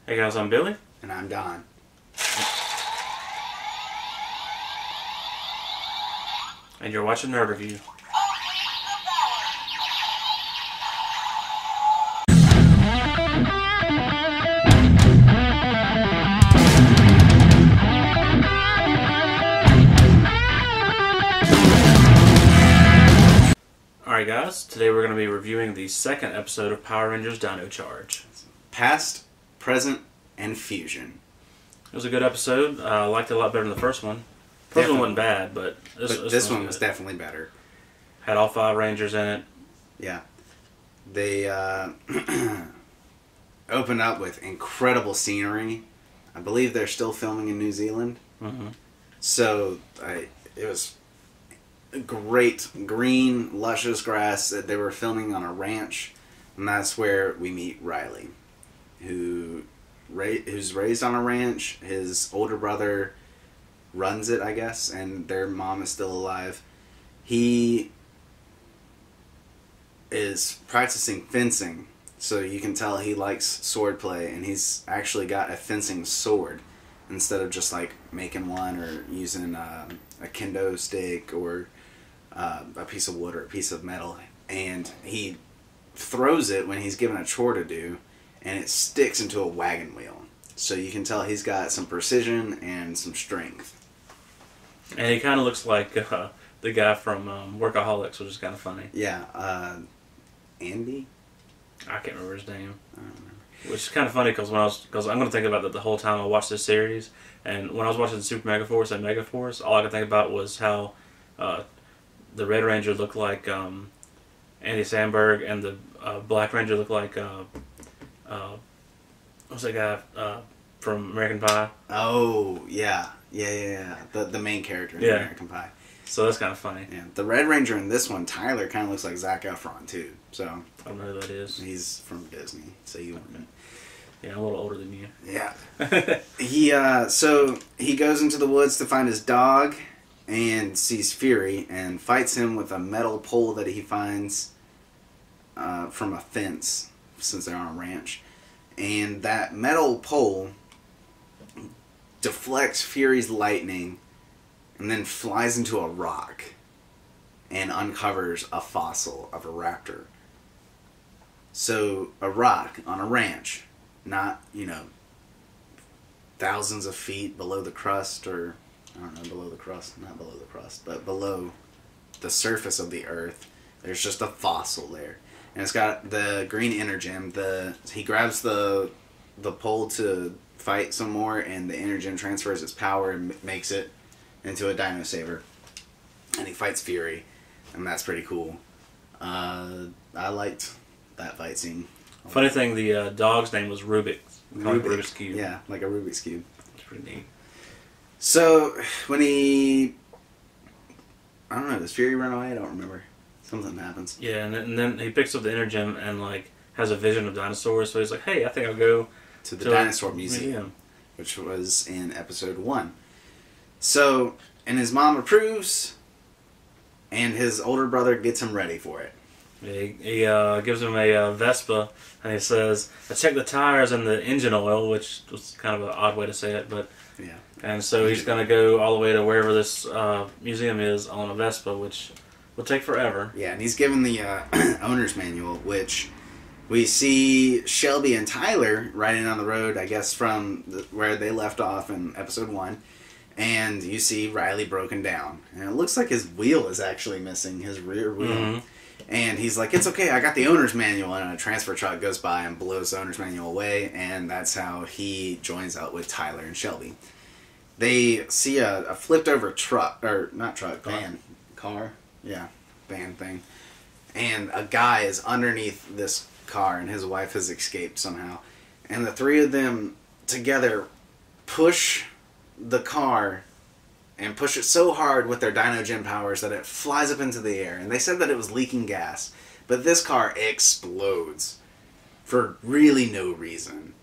Hey guys, I'm Billy. And I'm Don. And you're watching Nerd Review. Alright guys, today we're going to be reviewing the second episode of Power Rangers Dino Charge. Past, present, and fusion. It was a good episode. I liked it a lot better than the first one. The first one wasn't bad, but this one was definitely better. Had all 5 Rangers in it. Yeah. They opened up with incredible scenery. I believe they're still filming in New Zealand. Mm-hmm. So it was great green, luscious grass that they were filming on a ranch. And that's where we meet Riley, who's raised on a ranch. His older brother runs it, I guess, and their mom is still alive. He is practicing fencing, so you can tell he likes swordplay, and he's actually got a fencing sword instead of just like making one or using a kendo stick or a piece of wood or a piece of metal. And he throws it when he's given a chore to do, and it sticks into a wagon wheel. So you can tell he's got some precision and some strength. And he kind of looks like the guy from Workaholics, which is kind of funny. Yeah, Andy? I can't remember his name. I don't remember. Which is kind of funny because I'm going to think about that the whole time I watch this series. And when I was watching Super Megaforce and Megaforce, all I could think about was how the Red Ranger looked like Andy Samberg, and the Black Ranger looked like what's that guy from American Pie? Oh, yeah. The main character in American Pie. So that's kind of funny. Yeah, the Red Ranger in this one, Tyler, kind of looks like Zac Efron too. So I don't know who that is. He's from Disney, so you wouldn't. Yeah, I'm a little older than you. Yeah. So he goes into the woods to find his dog and sees Fury and fights him with a metal pole that he finds from a fence, since they're on a ranch. And that metal pole deflects Fury's lightning and then flies into a rock and uncovers a fossil of a raptor. So a rock on a ranch, not, thousands of feet below the crust, or, I don't know, below the crust, not below the crust, but below the surface of the earth. There's just a fossil there. And it's got the green Energem. He grabs the pole to fight some more, and the Energem transfers its power and makes it into a Dino Saber. And he fights Fury, and that's pretty cool. I liked that fight scene. Funny thing, the dog's name was Rubik's Cube. Yeah, like a Rubik's Cube. It's pretty neat. So, when I don't know, does Fury run away? I don't remember. Something happens. Yeah, and then he picks up the Energem and, has a vision of dinosaurs, so he's like, hey, I think I'll go to the Dinosaur Museum, which was in episode 1. So, and his mom approves, and his older brother gets him ready for it. Yeah, he gives him a Vespa, and he says, I checked the tires and the engine oil, which was kind of an odd way to say it, but... Yeah. And so he's going to go all the way to wherever this museum is on a Vespa, which will take forever. Yeah, and he's given the owner's manual, which we see Shelby and Tyler riding on the road, I guess, from where they left off in episode 1. And you see Riley broken down. And it looks like his wheel is actually missing, his rear wheel. Mm-hmm. And he's like, it's okay, I got the owner's manual. And a transfer truck goes by and blows the owner's manual away. And that's how he joins out with Tyler and Shelby. They see a flipped over truck, or not truck, van. Car? Yeah, van thing. And a guy is underneath this car, and his wife has escaped somehow. And the three of them together push the car and push it so hard with their Dino-Gem powers that it flies up into the air. And they said that it was leaking gas. But this car explodes for really no reason.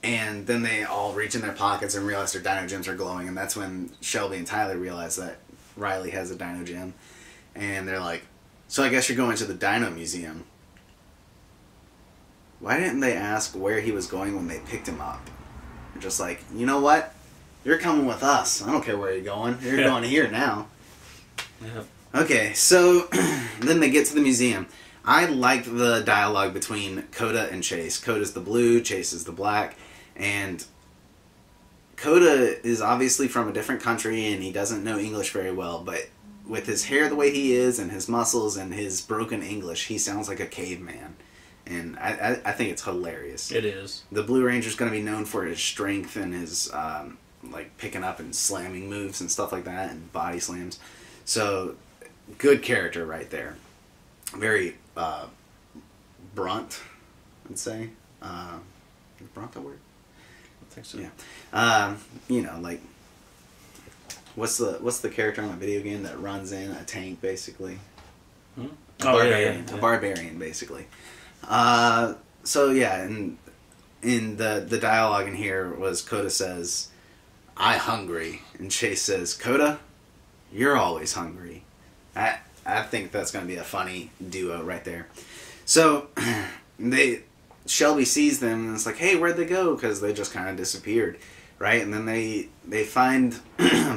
And then they all reach in their pockets and realize their Dino-Gems are glowing. And that's when Shelby and Tyler realize that Riley has a Dino-Gem. And they're like, so I guess you're going to the Dino Museum. why didn't they ask where he was going when they picked him up? They're just like, you know what? You're coming with us. I don't care where you're going. You're going here now. Yep. Okay, so then they get to the museum. I liked the dialogue between Coda and Chase. Coda's the blue, Chase is the black, and Coda is obviously from a different country and he doesn't know English very well, but with his hair the way he is and his muscles and his broken English, he sounds like a caveman. And I think it's hilarious. It is. The Blue Ranger's going to be known for his strength and his like picking up and slamming moves and stuff like that and body slams. So, good character right there. Very brunt, I'd say. Is brunt the word? I think so. Yeah. You know, like, what's the character on the video game that runs in a tank, basically? Hmm? A barbarian, basically. So, yeah, and in the dialogue in here was Coda says, "I hungry," and Chase says, "Coda, you're always hungry." I think that's going to be a funny duo right there. So, Shelby sees them and it's like, hey, where'd they go? Because they just kind of disappeared, right? And then they find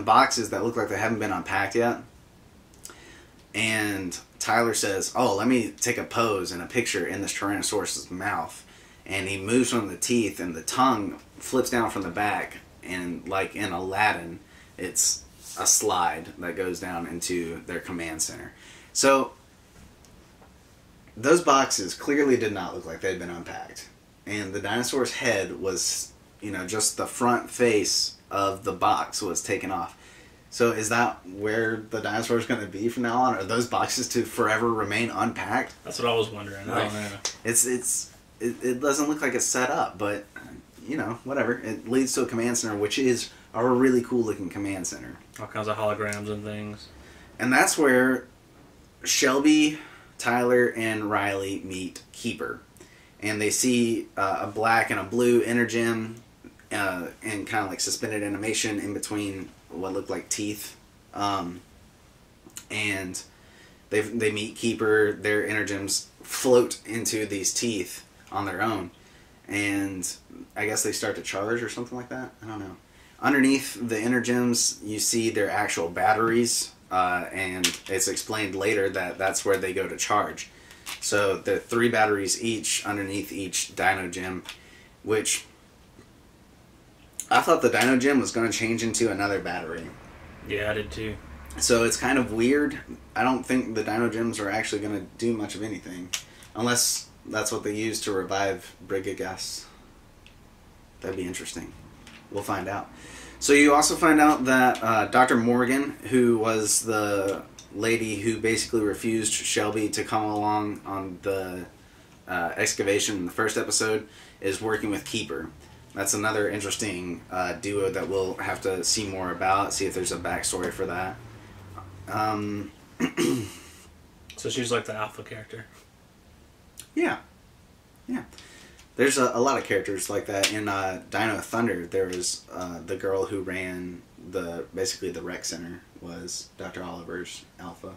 boxes that look like they haven't been unpacked yet. And Tyler says, oh, let me take a pose and a picture in this Tyrannosaurus' mouth. And he moves from the teeth and the tongue flips down from the back. And like in Aladdin, it's a slide that goes down into their command center. So, those boxes clearly did not look like they'd been unpacked. And the dinosaur's head was, just the front face of the box was taken off. So is that where the dinosaur is going to be from now on? Are those boxes to forever remain unpacked? That's what I was wondering. I don't know. It doesn't look like it's set up, but, whatever. It leads to a command center, which is a really cool looking command center. All kinds of holograms and things. And that's where Shelby, Tyler, and Riley meet Keeper. And they see a black and a blue Energem and kind of like suspended animation in between what looked like teeth. And they meet Keeper. Their Energems float into these teeth on their own. And I guess they start to charge or something like that. I don't know. Underneath the Energems, you see their actual batteries. And it's explained later that that's where they go to charge. So the 3 batteries each underneath each Dino Gem, which I thought the Dino Gem was going to change into another battery. Yeah, I did too. So it's kind of weird. I don't think the Dino Gems are actually going to do much of anything. Unless that's what they use to revive Brigagas. That'd be interesting. We'll find out. So you also find out that Dr. Morgan, who was the lady who basically refused Shelby to come along on the excavation in the first episode, is working with Keeper. That's another interesting duo that we'll have to see more about, see if there's a backstory for that. So she's like the alpha character. Yeah. There's a lot of characters like that. In Dino Thunder, there was the girl who ran basically the rec center was Dr. Oliver's alpha.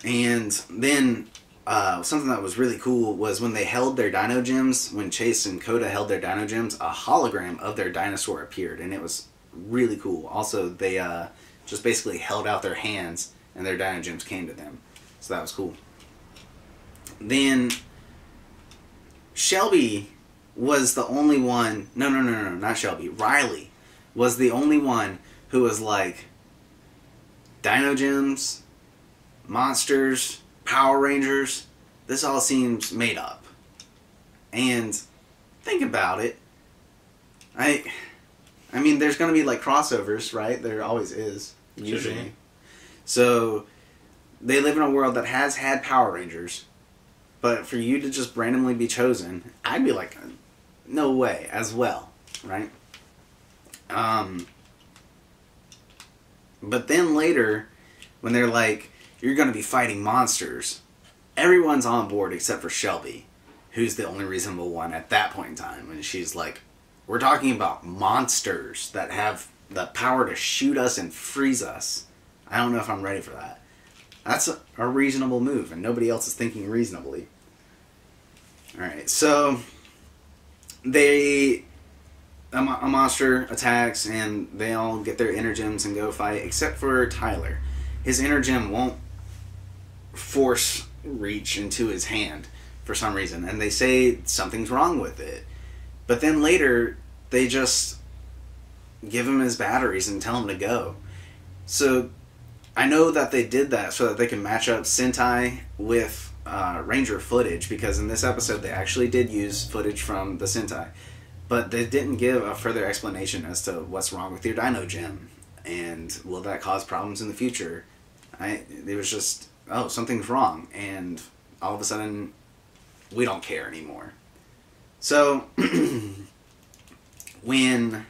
And then something that was really cool was when they held their Dino Gems, when Chase and Coda held their Dino Gems, a hologram of their dinosaur appeared, and it was really cool. Also, they just basically held out their hands, and their Dino Gems came to them. So that was cool. Then Shelby was the only one... No, not Shelby. Riley was the only one who was like, Dino Gems, monsters, Power Rangers, this all seems made up. And think about it. I mean, there's going to be like crossovers, right? There always is, usually. So they live in a world that has had Power Rangers. But for you to just randomly be chosen, I'd be like, no way, as well, right? But then later, when they're like, you're going to be fighting monsters, everyone's on board except for Shelby, who's the only reasonable one at that point in time. And she's like, we're talking about monsters that have the power to shoot us and freeze us. I don't know if I'm ready for that. That's a reasonable move, and nobody else is thinking reasonably. Alright, so a monster attacks and they all get their Energems and go fight, except for Tyler. His Energem won't force reach into his hand for some reason, and they say something's wrong with it. But then later, they just give him his batteries and tell him to go. So I know that they did that so that they can match up Sentai with Ranger footage, because in this episode they actually did use footage from the Sentai. But they didn't give a further explanation as to what's wrong with your Dino Gem, and will that cause problems in the future. It was just, oh, something's wrong, and all of a sudden, we don't care anymore. So, when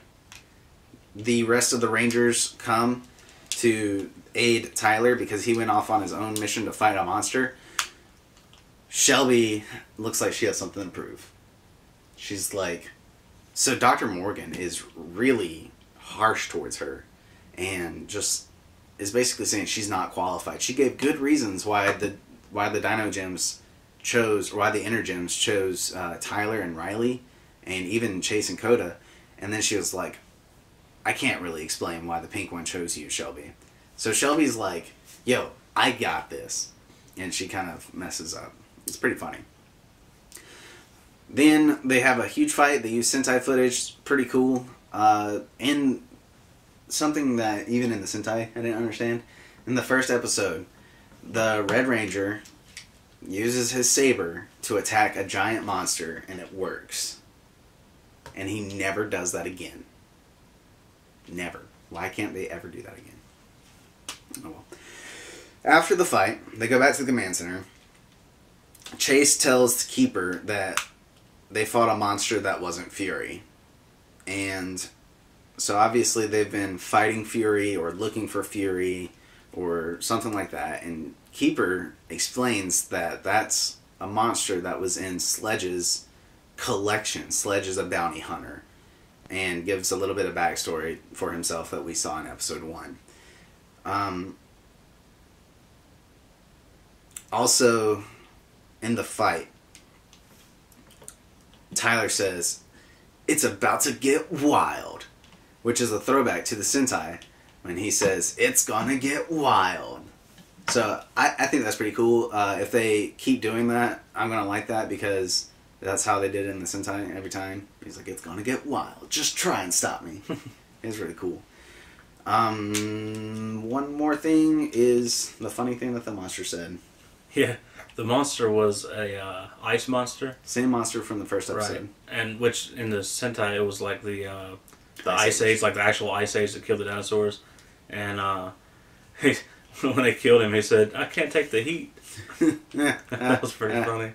the rest of the Rangers come to aid Tyler because he went off on his own mission to fight a monster, Shelby looks like she has something to prove. She's like... So Dr. Morgan is really harsh towards her and just is basically saying she's not qualified. She gave good reasons why the Dino Gems chose, or why the Energems chose Tyler and Riley, and even Chase and Coda. And then she was like, I can't really explain why the pink one chose you, Shelby. So Shelby's like, yo, I got this. And she kind of messes up. It's pretty funny. Then they have a huge fight. They use Sentai footage. Pretty cool. And something that even in the Sentai I didn't understand. In the first episode, the Red Ranger uses his saber to attack a giant monster, and it works. And he never does that again. Never. Why can't they ever do that again? Oh well. After the fight, they go back to the command center. Chase tells the Keeper that they fought a monster that wasn't Fury. And so obviously they've been fighting Fury or looking for Fury or something like that. And Keeper explains that that's a monster that was in Sledge's collection. Sledge is a bounty hunter. And gives a little bit of backstory for himself that we saw in episode 1. Also, in the fight, Tyler says, "It's about to get wild," which is a throwback to the Sentai when he says, "It's gonna get wild." So I think that's pretty cool. If they keep doing that, I'm gonna like that, because that's how they did it in the Sentai every time. He's like, "It's gonna get wild. Just try and stop me." It's really cool. One more thing is the funny thing that the monster said. Yeah, the monster was a ice monster. Same monster from the first episode. Right. And which in the Sentai it was like the Ice Age, like the actual Ice Age that killed the dinosaurs. And when they killed him, he said, "I can't take the heat." That was pretty funny.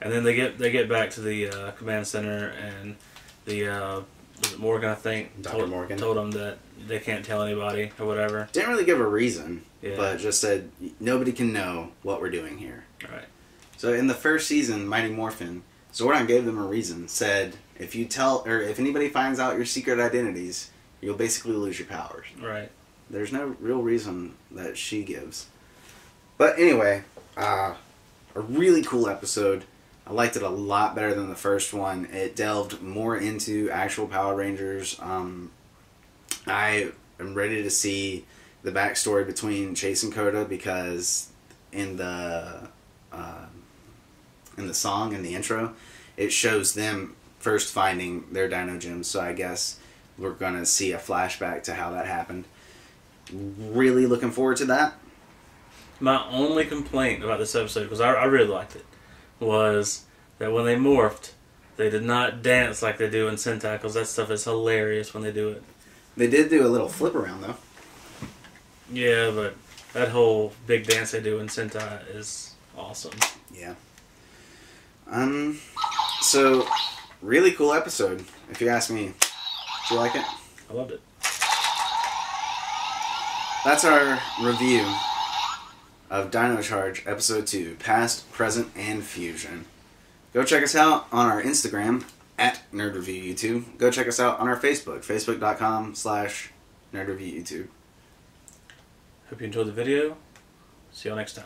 And then they get back to the command center, and the was it Morgan, I think, Dr. Morgan told them that they can't tell anybody or whatever. Didn't really give a reason, yeah. But just said nobody can know what we're doing here. Right. So in the first season, Mighty Morphin, Zordon gave them a reason. Said if anybody finds out your secret identities, you'll basically lose your powers. Right. There's no real reason that she gives. But anyway, a really cool episode. I liked it a lot better than the first one. It delved more into actual Power Rangers. I am ready to see the backstory between Chase and Coda, because in the song, in the intro, it shows them first finding their Dino Gems. So I guess we're going to see a flashback to how that happened. Really looking forward to that. My only complaint about this episode, because I really liked it, was that when they morphed, they did not dance like they do in Sentai, because that stuff is hilarious when they do it. They did do a little flip around, though. Yeah, but that whole big dance they do in Sentai is awesome. Yeah. So, really cool episode, if you ask me. Did you like it? I loved it. That's our review of Dino Charge Episode 2, Past, Present, and Fusion. Go check us out on our Instagram, @NerdReviewYouTube. Go check us out on our Facebook, facebook.com/NerdReviewYouTube. Hope you enjoyed the video. See y'all next time.